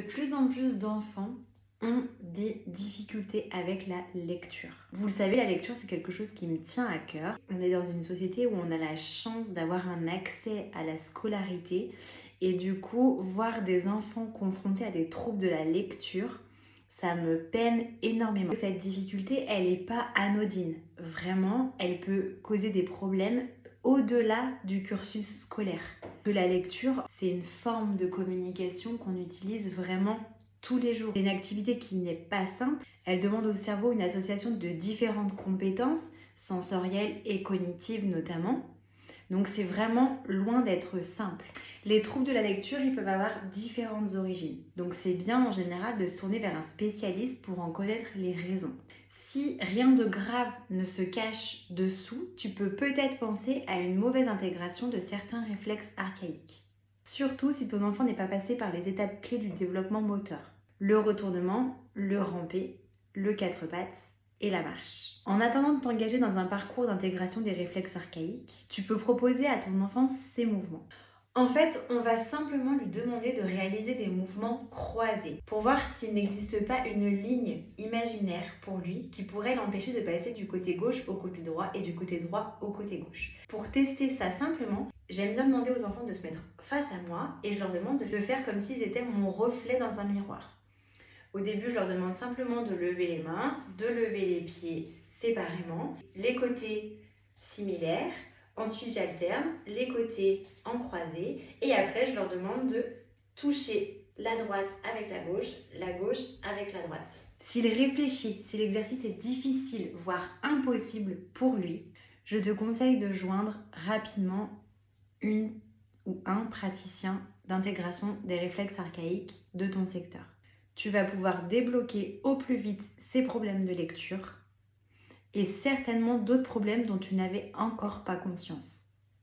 De plus en plus d'enfants ont des difficultés avec la lecture. Vous le savez, la lecture, c'est quelque chose qui me tient à cœur. On est dans une société où on a la chance d'avoir un accès à la scolarité et du coup, voir des enfants confrontés à des troubles de la lecture, ça me peine énormément. Cette difficulté, elle n'est pas anodine. Vraiment, elle peut causer des problèmes au-delà du cursus scolaire. Que la lecture, c'est une forme de communication qu'on utilise vraiment tous les jours. C'est une activité qui n'est pas simple. Elle demande au cerveau une association de différentes compétences, sensorielles et cognitives notamment. Donc c'est vraiment loin d'être simple. Les troubles de la lecture, ils peuvent avoir différentes origines. Donc c'est bien en général de se tourner vers un spécialiste pour en connaître les raisons. Si rien de grave ne se cache dessous, tu peux peut-être penser à une mauvaise intégration de certains réflexes archaïques. Surtout si ton enfant n'est pas passé par les étapes clés du développement moteur. Le retournement, le ramper, le quatre pattes et la marche. En attendant de t'engager dans un parcours d'intégration des réflexes archaïques, tu peux proposer à ton enfant ces mouvements. En fait, on va simplement lui demander de réaliser des mouvements croisés pour voir s'il n'existe pas une ligne imaginaire pour lui qui pourrait l'empêcher de passer du côté gauche au côté droit et du côté droit au côté gauche. Pour tester ça simplement, j'aime bien demander aux enfants de se mettre face à moi et je leur demande de le faire comme s'ils étaient mon reflet dans un miroir. Au début, je leur demande simplement de lever les mains, de lever les pieds séparément, les côtés similaires. Ensuite, j'alterne les côtés en croisé et après, je leur demande de toucher la droite avec la gauche avec la droite. S'il réfléchit, si l'exercice est difficile, voire impossible pour lui, je te conseille de joindre rapidement une ou un praticien d'intégration des réflexes archaïques de ton secteur. Tu vas pouvoir débloquer au plus vite ces problèmes de lecture et certainement d'autres problèmes dont tu n'avais encore pas conscience.